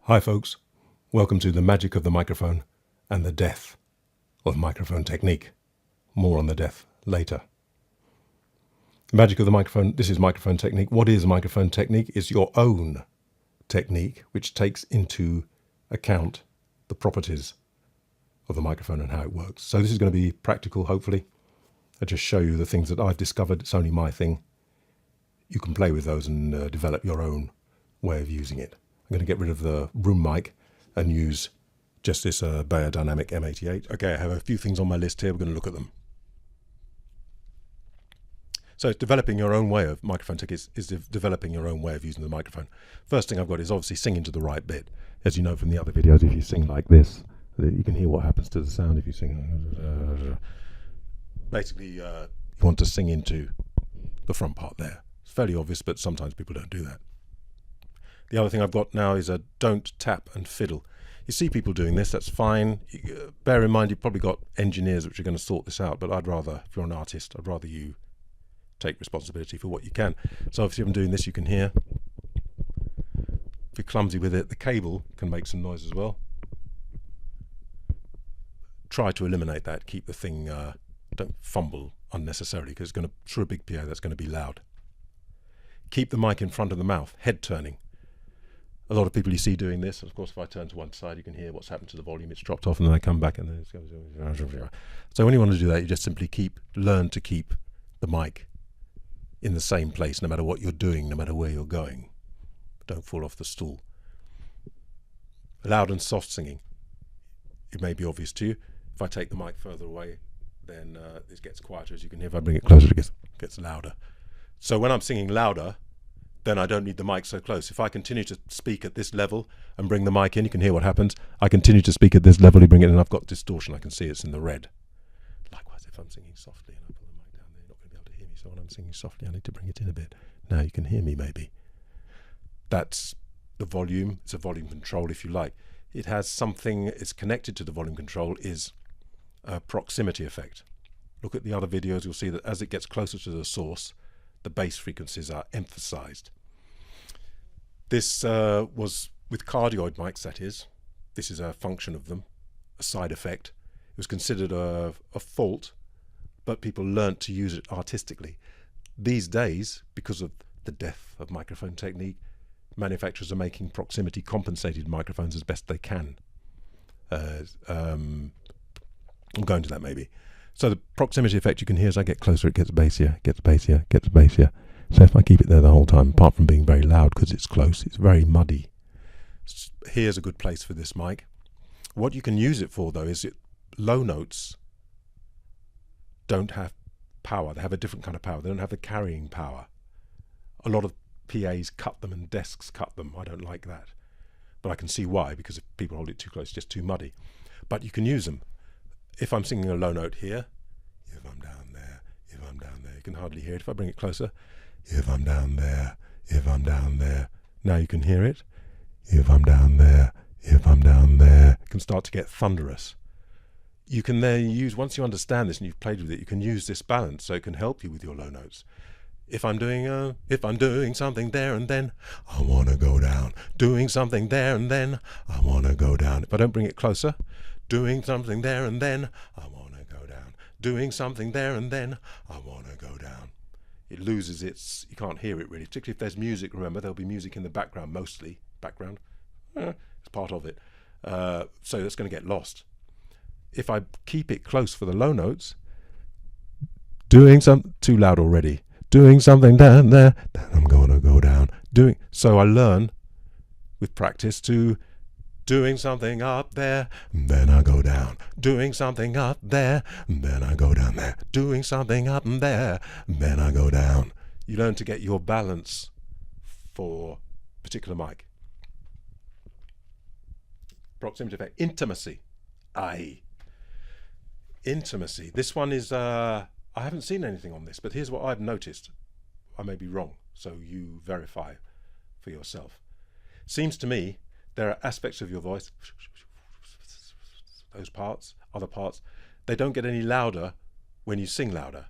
Hi folks, welcome to the magic of the microphone and the death of microphone technique. More on the death later. The magic of the microphone, this is microphone technique. What is microphone technique? It's your own technique which takes into account the properties of the microphone and how it works. So this is going to be practical, hopefully. I just show you the things that I've discovered. It's only my thing. You can play with those and develop your own way of using it. I'm going to get rid of the room mic and use just this Beyer Dynamic M88. Okay, I have a few things on my list here. We're going to look at them. So developing your own way of microphone technique is developing your own way of using the microphone. First thing I've got is obviously singing to the right bit. As you know from the other videos, if you sing like this, you can hear what happens to the sound if you sing. Basically, you want to sing into the front part there. It's fairly obvious, but sometimes people don't do that. The other thing I've got now is a don't tap and fiddle. You see people doing this, that's fine. Bear in mind, you've probably got engineers which are going to sort this out, but I'd rather, if you're an artist, I'd rather you take responsibility for what you can. So obviously if I'm doing this, you can hear. If you're clumsy with it, the cable can make some noise as well. Try to eliminate that, keep the thing, don't fumble unnecessarily, because it's going to, through a big PA, that's going to be loud. Keep the mic in front of the mouth, head turning. A lot of people you see doing this, and of course if I turn to one side you can hear what's happened to the volume, it's dropped off and then I come back and then it goes. So when you want to do that, you just simply learn to keep the mic in the same place no matter what you're doing, no matter where you're going. Don't fall off the stool. Loud and soft singing. It may be obvious to you. If I take the mic further away, then it gets quieter. As you can hear, if I bring it closer, it gets louder. So when I'm singing louder, then I don't need the mic so close. If I continue to speak at this level and bring the mic in, you can hear what happens. I continue to speak at this level, you bring it in, and I've got distortion. I can see it's in the red. Likewise, if I'm singing softly and I pull the mic down there, you're not going to be able to hear me. So when I'm singing softly, I need to bring it in a bit. Now you can hear me, maybe. That's the volume. It's a volume control, if you like. It has something, it's connected to the volume control, is a proximity effect. Look at the other videos, you'll see that as it gets closer to the source, the bass frequencies are emphasized. This was with cardioid mics, that is. This is a function of them, a side effect. It was considered a fault, but people learnt to use it artistically. These days, because of the death of microphone technique, manufacturers are making proximity compensated microphones as best they can. I'm going to that maybe. So the proximity effect you can hear as I get closer, it gets bassier, gets bassier, gets bassier. So if I keep it there the whole time, apart from being very loud because it's close, it's very muddy. Here's a good place for this mic. What you can use it for though is low notes don't have power. They have a different kind of power. They don't have the carrying power. A lot of PAs cut them and desks cut them. I don't like that. But I can see why, because if people hold it too close, it's just too muddy. But you can use them. If I'm singing a low note here, if I'm down there, if I'm down there, you can hardly hear it. If I bring it closer, if I'm down there, if I'm down there, now you can hear it. If I'm down there, if I'm down there, it can start to get thunderous. You can then use, once you understand this and you've played with it, you can use this balance so it can help you with your low notes. If I'm doing something there and then, I want to go down. Doing something there and then, I want to go down. If I don't bring it closer, doing something there and then, I want to go down. Doing something there and then, I want to go down. It loses its, you can't hear it really, particularly if there's music. Remember, there'll be music in the background, mostly. Background, it's part of it. So that's going to get lost. If I keep it close for the low notes, doing something, too loud already. Doing something down there, then I'm going to go down. So I learn with practice to doing something up there, and then I go down. Doing something up there, and then I go down there. Doing something up there, and then I go down. You learn to get your balance for a particular mic. Proximity effect. Intimacy. Intimacy. This one is, I haven't seen anything on this, but here's what I've noticed. I may be wrong, so you verify for yourself. Seems to me there are aspects of your voice, those parts, other parts, they don't get any louder when you sing louder.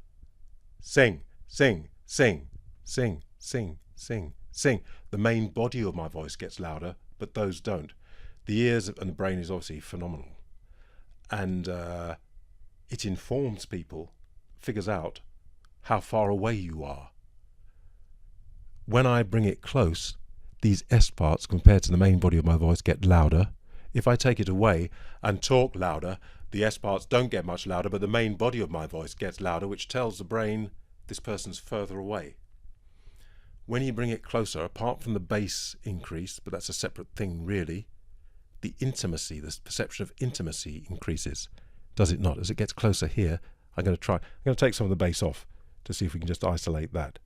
Sing, sing, sing, sing, sing, sing, sing. The main body of my voice gets louder, but those don't. The ears and the brain is obviously phenomenal, and it informs people, figures out how far away you are. When I bring it close, these S parts compared to the main body of my voice get louder. If I take it away and talk louder, the S parts don't get much louder, but the main body of my voice gets louder, which tells the brain this person's further away. When you bring it closer, apart from the bass increase, but that's a separate thing really, the intimacy, the perception of intimacy increases. Does it not? As it gets closer here, I'm going to take some of the bass off to see if we can just isolate that.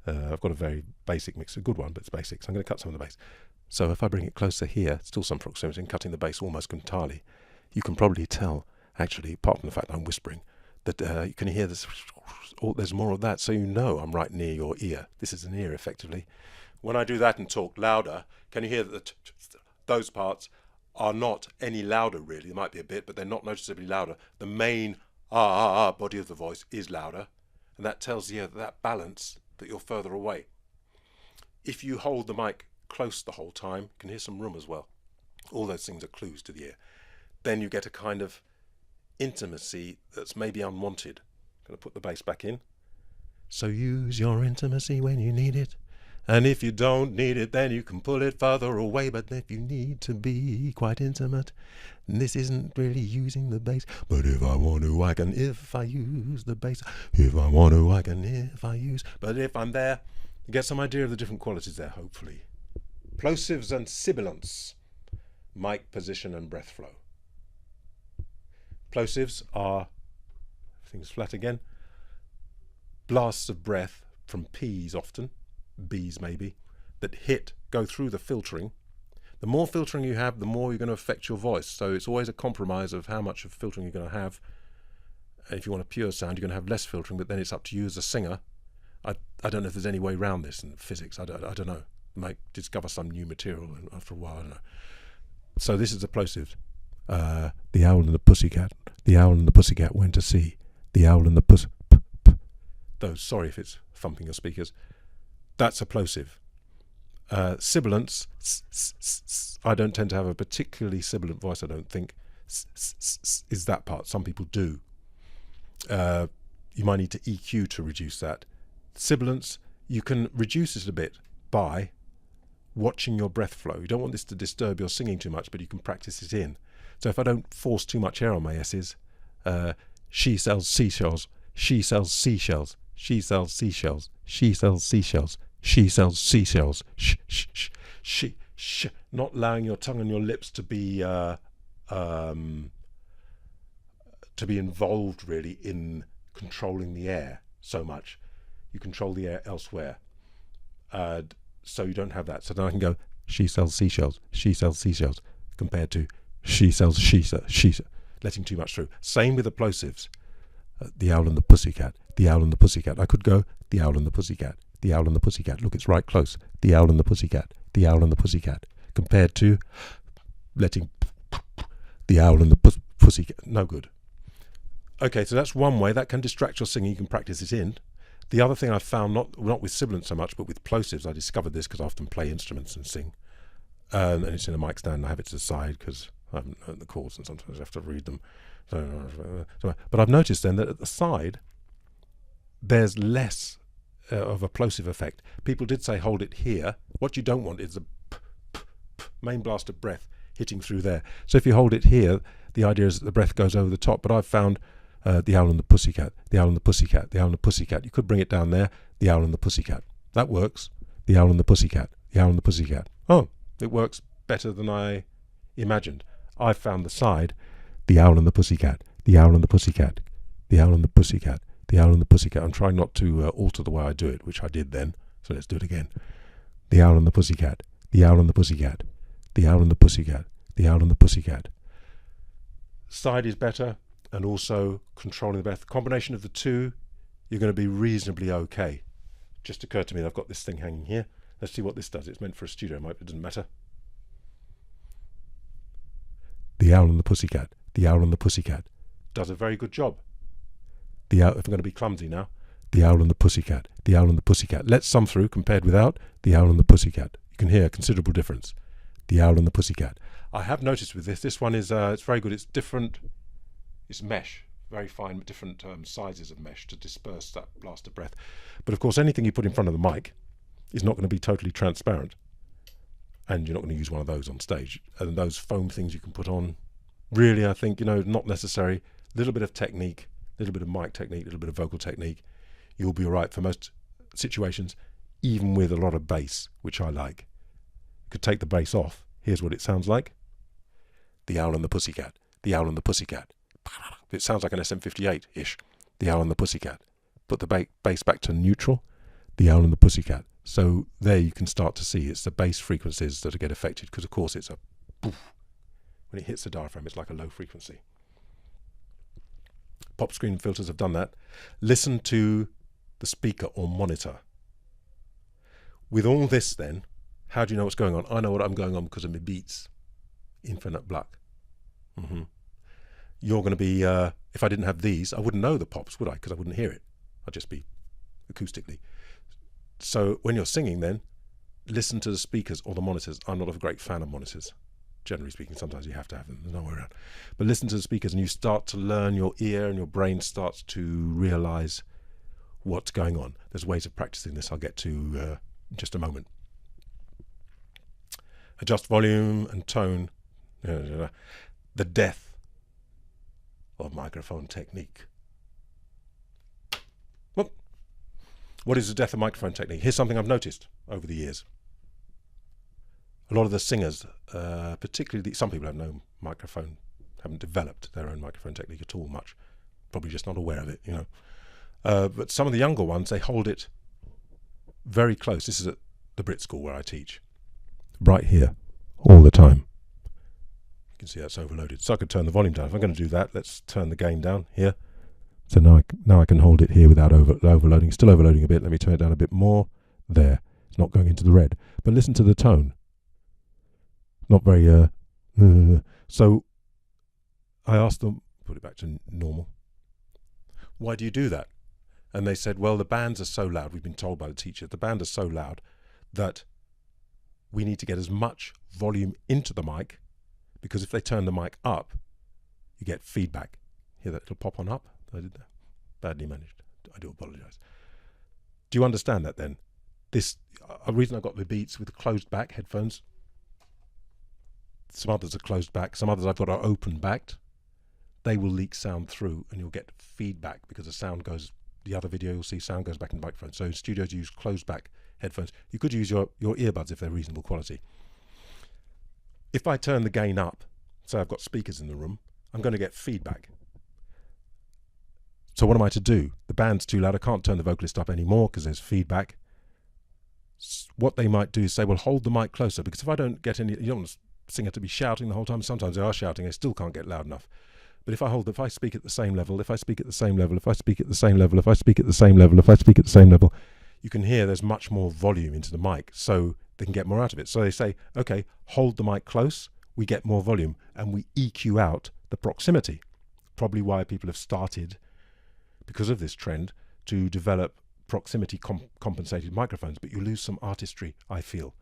I've got a very basic mix, a good one, but it's basic, so I'm going to cut some of the bass. So if I bring it closer here, still some proximity, and cutting the bass almost entirely, you can probably tell, actually, apart from the fact that I'm whispering, that you can hear this, there's more of that, so you know I'm right near your ear. This is an ear, effectively. When I do that and talk louder, can you hear that those parts are not any louder, really? There might be a bit, but they're not noticeably louder. The main body of the voice is louder, and that tells you that balance, that you're further away. If you hold the mic close the whole time, you can hear some room as well. All those things are clues to the ear. Then you get a kind of intimacy that's maybe unwanted. I'm going to put the bass back in. So use your intimacy when you need it. And if you don't need it, then you can pull it further away. But if you need to be quite intimate, this isn't really using the bass. But if I want to, I can, if I use the bass. If I want to, I can, if I use. But if I'm there, you get some idea of the different qualities there, hopefully. Plosives and sibilants, mic position and breath flow. Plosives are, everything's flat again, blasts of breath from P's often, B's maybe, that go through the filtering. The more filtering you have, the more you're going to affect your voice. So it's always a compromise of how much of filtering you're going to have. If you want a pure sound, you're going to have less filtering, but then it's up to you as a singer. I don't know if there's any way around this in physics. I don't know. You might discover some new material after a while. I don't know. So this is the plosive. The owl and the pussycat. The owl and the pussycat went to sea. The owl and the Though, sorry if it's thumping your speakers. That's a plosive. Sibilants, I don't tend to have a particularly sibilant voice, I don't think. Is that part. Some people do. You might need to EQ to reduce that. Sibilants, you can reduce it a bit by watching your breath flow. You don't want this to disturb your singing too much, but you can practice it in. So if I don't force too much air on my S's, she sells seashells, she sells seashells, she sells seashells, she sells seashells, she sells seashells, she, not allowing your tongue and your lips to be involved really in controlling the air so much. You control the air elsewhere. So you don't have that. So then I can go, she sells seashells, compared to she sells letting too much through. Same with the plosives. The owl and the pussycat, the owl and the pussycat. I could go, the owl and the pussycat, the owl and the pussycat. Look, it's right close. The owl and the pussycat, the owl and the pussycat. Compared to letting the owl and the pussycat. No good. Okay, so that's one way. That can distract your singing. You can practice it in. The other thing I've found, not with sibilants so much, but with plosives, I discovered this because I often play instruments and sing. And it's in a mic stand, and I have it to the side because I haven't heard the chords and sometimes I have to read them. But I've noticed then that at the side, there's less of a plosive effect. People did say hold it here. What you don't want is a main blast of breath hitting through there. So if you hold it here, the idea is that the breath goes over the top. But I've found the owl and the pussycat, the owl and the pussycat, the owl and the pussycat. You could bring it down there, the owl and the pussycat. That works. The owl and the pussycat, the owl and the pussycat. Oh, it works better than I imagined. I found the side, the owl and the pussycat, the owl and the pussycat, the owl and the pussycat, the owl and the pussycat. I'm trying not to alter the way I do it, which I did then. So let's do it again. The owl and the pussycat, the owl and the pussycat, the owl and the pussycat, the owl and the pussycat. Side is better, and also controlling the breath. The combination of the two, you're going to be reasonably okay. Just occurred to me that I've got this thing hanging here. Let's see what this does. It's meant for a studio mic, but it doesn't matter. The owl and the pussycat, the owl and the pussycat. Does a very good job. The owl, if I'm going to be clumsy now, the owl and the pussycat, the owl and the pussycat. Let some through compared without, the owl and the pussycat. You can hear a considerable difference. The owl and the pussycat. I have noticed with this one is it's very good. It's different. It's mesh, very fine, different sizes of mesh to disperse that blast of breath. But of course, anything you put in front of the mic is not going to be totally transparent, and you're not going to use one of those on stage. And those foam things you can put on, really, I think, not necessary. A little bit of technique, a little bit of mic technique, a little bit of vocal technique, you'll be all right for most situations, even with a lot of bass, which I like. You could take the bass off. Here's what it sounds like. The Owl and the Pussycat. The Owl and the Pussycat. It sounds like an SM58-ish. The Owl and the Pussycat. Put the bass back to neutral. The Owl and the Pussycat. So there you can start to see it's the bass frequencies that get affected, because of course it's a poof. When it hits the diaphragm, it's like a low frequency. Pop screen filters have done that. Listen to the speaker or monitor. With all this then, how do you know what's going on? I know what I'm going on because of my Beats Infinite Black. You're going to be, if I didn't have these, I wouldn't know the pops, would I? Because I wouldn't hear it. I'd just be acoustically. So when you're singing then, listen to the speakers or the monitors. I'm not a great fan of monitors. Generally speaking, sometimes you have to have them. There's no way around. But listen to the speakers and you start to learn, your ear and your brain starts to realize what's going on. There's ways of practicing this I'll get to in just a moment. Adjust volume and tone. The death of microphone technique. What is the death of microphone technique? Here's something I've noticed over the years. A lot of the singers, particularly some people have no microphone, haven't developed their own microphone technique at all much. Probably just not aware of it, But some of the younger ones, they hold it very close. This is at the Brit School where I teach. Right here, all the time. You can see that's overloaded. So I could turn the volume down. If I'm going to do that, let's turn the gain down here. So now I can hold it here without overloading. Still overloading a bit. Let me turn it down a bit more. There. It's not going into the red. But listen to the tone. Not very, So I asked them, put it back to normal. Why do you do that? And they said, well, the bands are so loud. We've been told by the teacher, the band are so loud that we need to get as much volume into the mic, because if they turn the mic up, you get feedback. Hear that little pop on up? I did that. Badly managed. I do apologise. Do you understand that then? A reason I got the Beats with the closed back headphones. Some others are closed back. Some others I've got are open backed. They will leak sound through and you'll get feedback because the sound goes, the other video you'll see sound goes back in the microphone. So studios use closed back headphones. You could use your earbuds if they're reasonable quality. If I turn the gain up, say I've got speakers in the room, I'm going to get feedback. So what am I to do? The band's too loud. I can't turn the vocalist up anymore because there's feedback. What they might do is say, well, hold the mic closer, because if I don't get any, you don't want the singer to be shouting the whole time. Sometimes they are shouting, they still can't get loud enough. But if I speak at the same level, if I speak at the same level, if I speak at the same level, if I speak at the same level, if I speak at the same level, you can hear there's much more volume into the mic, so they can get more out of it. So they say, okay, hold the mic close, we get more volume, and we EQ out the proximity. Probably why people have started, because of this trend, to develop proximity compensated microphones, but you lose some artistry, I feel.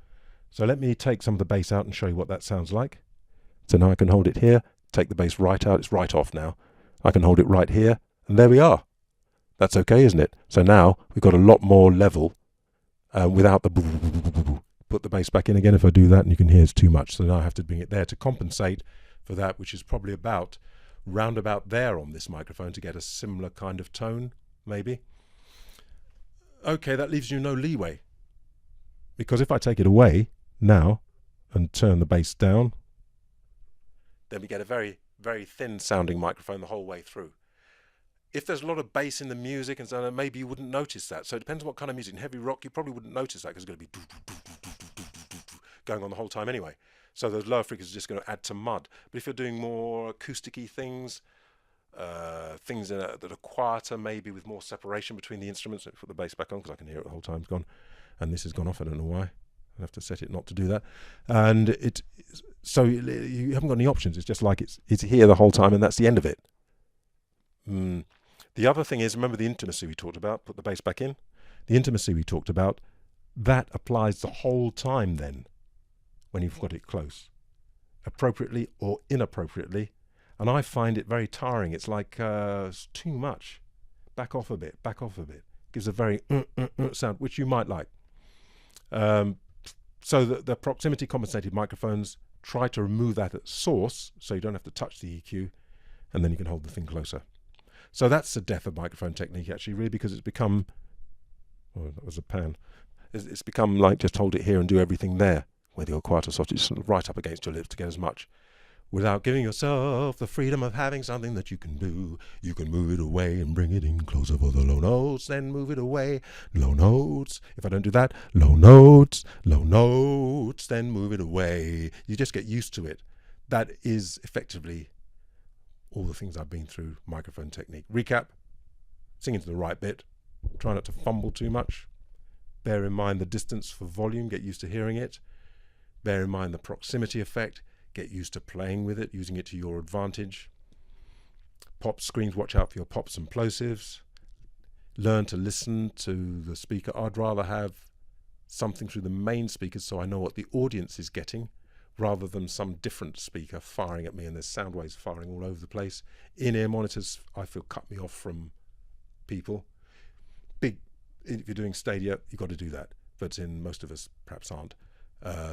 So let me take some of the bass out and show you what that sounds like. So now I can hold it here, take the bass right out, it's right off now. I can hold it right here, and there we are. That's okay, isn't it? So now we've got a lot more level without the boo. Put the bass back in again if I do that, and you can hear it's too much. So now I have to bring it there to compensate for that, which is probably about round about there on this microphone to get a similar kind of tone, maybe. Okay, that leaves you no leeway. Because if I take it away now and turn the bass down, then we get a very, very thin sounding microphone the whole way through. If there's a lot of bass in the music and so on, maybe you wouldn't notice that. So it depends on what kind of music. In heavy rock, you probably wouldn't notice that because it's going to be going on the whole time anyway. So those lower frequencies are just going to add to mud. But if you're doing more acousticy things, things that are quieter, maybe with more separation between the instruments. Put the bass back on because I can hear it the whole time. It's gone, and this has gone off. I don't know why. I have to set it not to do that. And so you haven't got any options. It's just like it's here the whole time, and that's the end of it. The other thing is, remember the intimacy we talked about. Put the bass back in. The intimacy we talked about, that applies the whole time then, when you've got it close. appropriately or inappropriately, and I find it very tiring. It's like it's too much. Back off a bit. Gives a very sound, which you might like. So the proximity compensated microphones try to remove that at source, so you don't have to touch the EQ, and then you can hold the thing closer. So that's the death of microphone technique, actually, really, because it's become, oh, that was a pan. It's become like just hold it here and do everything there, whether you're quiet or soft, it's sort of right up against your lips to get as much, without giving yourself the freedom of having something that you can do. You can move it away and bring it in closer for the low notes, then move it away, low notes. If I don't do that, low notes, then move it away. You just get used to it. That is effectively all the things I've been through, microphone technique. Recap, singing to the right bit, try not to fumble too much. Bear in mind the distance for volume, get used to hearing it. Bear in mind the proximity effect, get used to playing with it, using it to your advantage. Pop screens, watch out for your pops and plosives. Learn to listen to the speaker. I'd rather have something through the main speakers so I know what the audience is getting, rather than some different speaker firing at me and there's sound waves firing all over the place. In-ear monitors, I feel, cut me off from people. If you're doing Stadia, you've got to do that, but in most of us perhaps aren't.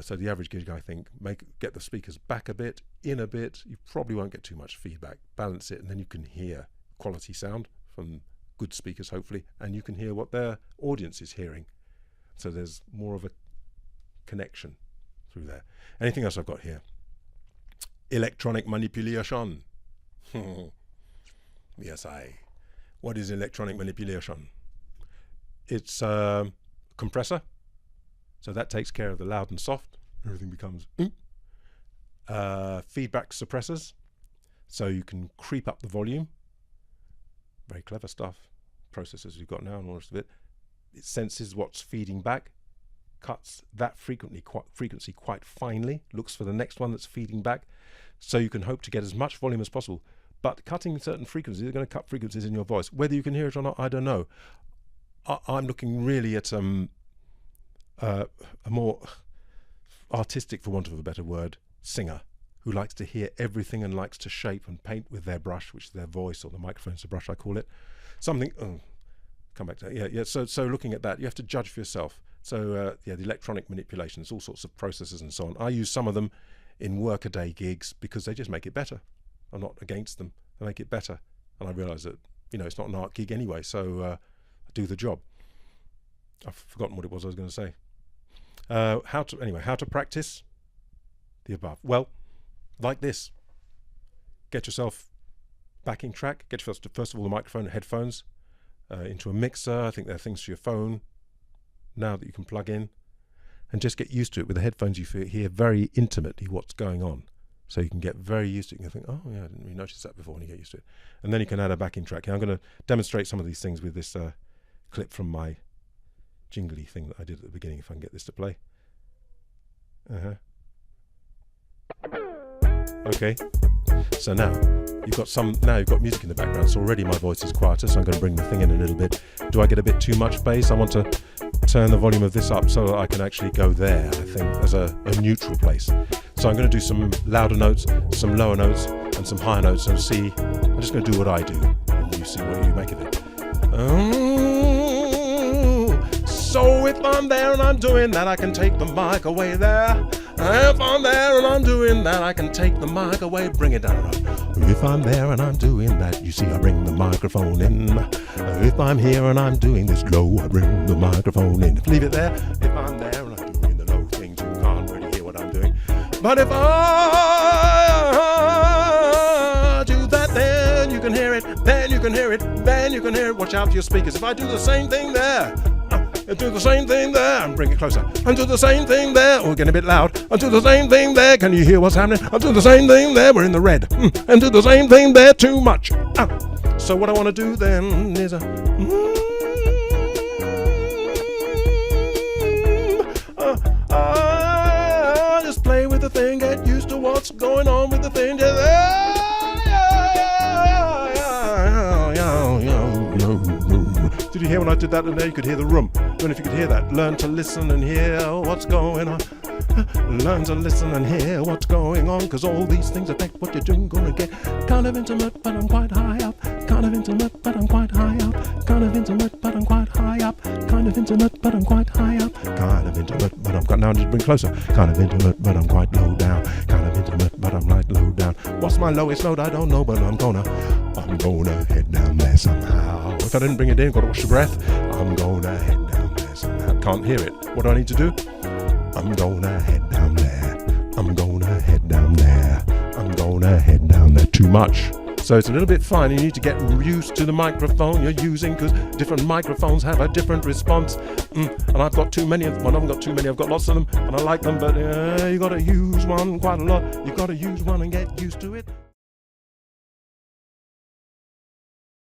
So the average gig, I think, get the speakers back a bit, in a bit. You probably won't get too much feedback. Balance it, and then you can hear quality sound from good speakers, hopefully, and you can hear what their audience is hearing. So there's more of a connection through there. Anything else I've got here? Electronic manipulation. Yes, what is electronic manipulation? It's a compressor. So that takes care of the loud and soft. Everything becomes feedback suppressors. So you can creep up the volume. Very clever stuff. Processors you've got now and all the rest of it. It senses what's feeding back, cuts that frequency quite finely, looks for the next one that's feeding back. So you can hope to get as much volume as possible. But cutting certain frequencies are going to cut frequencies in your voice. Whether you can hear it or not, I don't know. I'm looking really at a more artistic, for want of a better word, singer who likes to hear everything and likes to shape and paint with their brush, which is their voice, or the microphone's the brush, I call it. Something, come back to that. Yeah. So looking at that, you have to judge for yourself. So the electronic manipulations, all sorts of processes and so on. I use some of them in workaday gigs because they just make it better. I'm not against them. They make it better. And I realise that, it's not an art gig anyway, so I do the job. I've forgotten what it was I was going to say. How to practice the above? Well, like this. Get yourself backing track. Get yourself, first of all, the microphone and headphones into a mixer. I think there are things for your phone now that you can plug in. And just get used to it. With the headphones, you hear very intimately what's going on. So you can get very used to it. You can think, oh, yeah, I didn't really notice that before, and you get used to it. And then you can add a backing track. I'm going to demonstrate some of these things with this clip from my jingly thing that I did at the beginning, if I can get this to play. Okay, so now you've got music in the background, so already my voice is quieter, so I'm going to bring the thing in a little bit. Do I get a bit too much bass? I want to turn the volume of this up so that I can actually go there, I think, as a neutral place. So I'm going to do some louder notes, some lower notes, and some higher notes, and see. I'm just going to do what I do, and you see what you make of it. So if I'm there and I'm doing that, I can take the mic away there. If I'm there and I'm doing that, I can take the mic away, bring it down. If I'm there and I'm doing that, you see, I bring the microphone in. If I'm here and I'm doing this low, I bring the microphone in. Leave it there. If I'm there and I'm doing the low things, you can't really hear what I'm doing. But if I do that, then you can hear it. Then you can hear it. Then you can hear it. Watch out for your speakers. If I do the same thing there, and do the same thing there, and bring it closer, and do the same thing there, we're getting a bit loud, and do the same thing there, can you hear what's happening, and do the same thing there, we're in the red, and do the same thing there, too much. So what I want to do then is just play with the thing, get used to what's going on with the thing, Did you hear when I did that in there? You could hear the room. Don't know if you could hear that. Learn to listen and hear what's going on. Learn to listen and hear what's going on, cause all these things affect what you're doing. Gonna get kind of intimate, but I'm quite high up. Kind of intimate, but I'm quite high up. Kind of intimate, but I'm quite high up. Kind of intimate, but I'm quite high up. Kind of intimate, but I'm quite, now just bring closer. Kind of intimate, but I'm quite low down. Kind of intimate, but I'm right low down. What's my lowest note? I don't know, but I'm gonna head down there somehow. If I didn't bring it in, gotta wash your breath. I'm gonna head down there somehow. Can't hear it. What do I need to do? I'm gonna head down there. I'm gonna head down there. I'm gonna head down there. Too much. So it's a little bit fine. You need to get used to the microphone you're using, because different microphones have a different response. And I've got too many of them. I haven't got too many. I've got lots of them, and I like them. But you got to use one quite a lot. You got to use one and get used to it.